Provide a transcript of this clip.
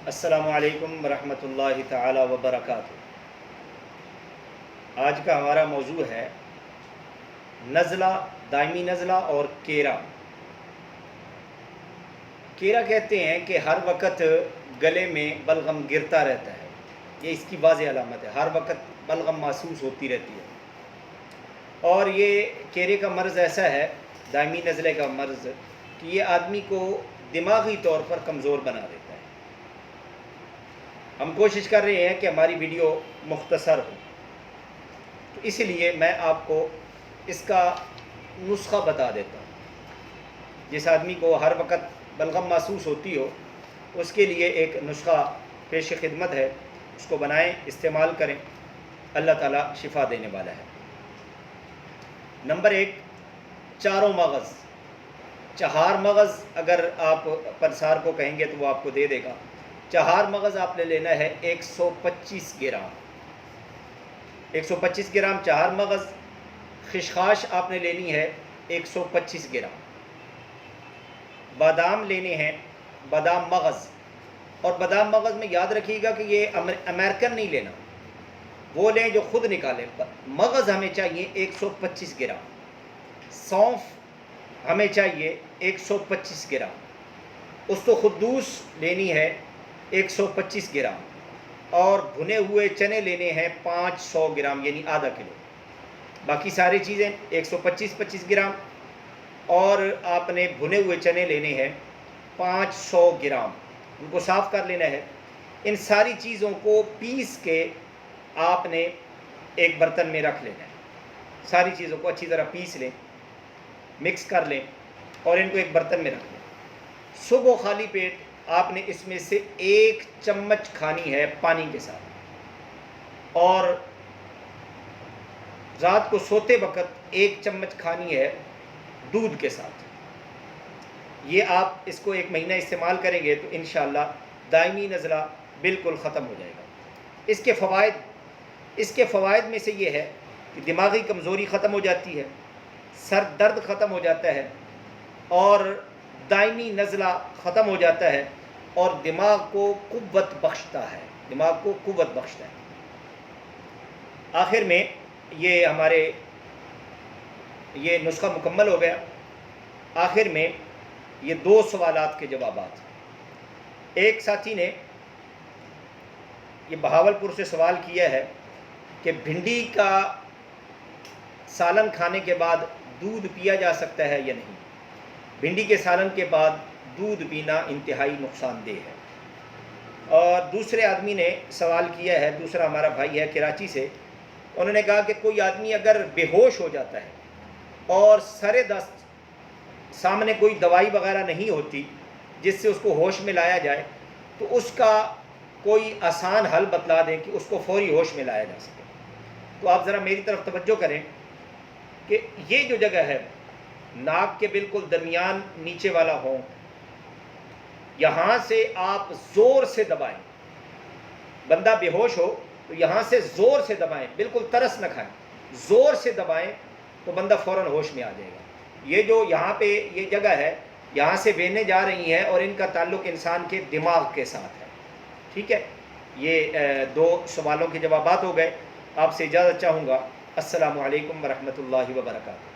السلام علیکم ورحمۃ اللہ تعالی وبرکاتہ۔ آج کا ہمارا موضوع ہے نزلہ، دائمی نزلہ اور کیرا۔ کیرا کہتے ہیں کہ ہر وقت گلے میں بلغم گرتا رہتا ہے، یہ اس کی واضح علامت ہے، ہر وقت بلغم محسوس ہوتی رہتی ہے۔ اور یہ کیرے کا مرض ایسا ہے، دائمی نزلے کا مرض، کہ یہ آدمی کو دماغی طور پر کمزور بنا دیتا ہے۔ ہم کوشش کر رہے ہیں کہ ہماری ویڈیو مختصر ہو، تو اس لیے میں آپ کو اس کا نسخہ بتا دیتا ہوں۔ جس آدمی کو ہر وقت بلغم محسوس ہوتی ہو، اس کے لیے ایک نسخہ پیش خدمت ہے، اس کو بنائیں، استعمال کریں، اللہ تعالیٰ شفا دینے والا ہے۔ نمبر 1، چاروں مغز۔ چہار مغز اگر آپ پنسار کو کہیں گے تو وہ آپ کو دے دے گا۔ چہار مغز آپ نے لینا ہے 125 گرام، 125 گرام چہار مغز۔ خشخاش آپ نے لینی ہے 125 گرام۔ بادام لینے ہیں، بادام مغز، اور بادام مغز میں یاد رکھیے گا کہ یہ امریکن نہیں لینا، وہ لیں جو خود نکالیں۔ مغز ہمیں چاہیے 125 گرام۔ سونف ہمیں چاہیے 125 گرام۔ استخدوس لینی ہے 125 گرام، اور بھنے ہوئے چنے لینے ہیں 500 گرام، یعنی آدھا کلو۔ باقی ساری چیزیں 125 گرام، اور آپ نے بھنے ہوئے چنے لینے ہیں 500 گرام، ان کو صاف کر لینا ہے۔ ان ساری چیزوں کو پیس کے آپ نے ایک برتن میں رکھ لینا ہے۔ ساری چیزوں کو اچھی طرح پیس لیں، مکس کر لیں، اور ان کو ایک برتن میں رکھ لیں۔ صبح خالی پیٹ آپ نے اس میں سے 1 چمچ کھانی ہے پانی کے ساتھ، اور رات کو سوتے وقت 1 چمچ کھانی ہے دودھ کے ساتھ۔ یہ آپ اس کو 1 مہینہ استعمال کریں گے تو انشاءاللہ دائمی نزلہ بالکل ختم ہو جائے گا۔ اس کے فوائد میں سے یہ ہے کہ دماغی کمزوری ختم ہو جاتی ہے، سر درد ختم ہو جاتا ہے، اور دائمی نزلہ ختم ہو جاتا ہے، اور دماغ کو قوت بخشتا ہے، دماغ کو قوت بخشتا ہے۔ آخر میں یہ نسخہ مکمل ہو گیا۔ آخر میں یہ 2 سوالات کے جوابات۔ ایک ساتھی نے یہ بہاولپور سے سوال کیا ہے کہ بھنڈی کا سالن کھانے کے بعد دودھ پیا جا سکتا ہے یا نہیں۔ بھنڈی کے سالن کے بعد دودھ پینا انتہائی نقصان دہ ہے۔ اور دوسرے آدمی نے سوال کیا ہے، دوسرا ہمارا بھائی ہے کراچی سے، انہوں نے کہا کہ کوئی آدمی اگر بے ہوش ہو جاتا ہے اور سر دست سامنے کوئی دوائی وغیرہ نہیں ہوتی جس سے اس کو ہوش میں لایا جائے، تو اس کا کوئی آسان حل بتلا دیں کہ اس کو فوری ہوش میں لایا جا سکے۔ تو آپ ذرا میری طرف توجہ کریں کہ یہ جو جگہ ہے، ناک کے بالکل درمیان نیچے والا ہونٹ، یہاں سے آپ زور سے دبائیں۔ بندہ بے ہوش ہو تو یہاں سے زور سے دبائیں، بالکل ترس نہ کھائیں، زور سے دبائیں تو بندہ فوراً ہوش میں آ جائے گا۔ یہ جو یہاں پہ یہ جگہ ہے، یہاں سے وینیں جا رہی ہیں، اور ان کا تعلق انسان کے دماغ کے ساتھ ہے۔ ٹھیک ہے، یہ 2 سوالوں کے جوابات ہو گئے۔ آپ سے اجازت چاہوں گا۔ السلام علیکم ورحمۃ اللہ وبرکاتہ۔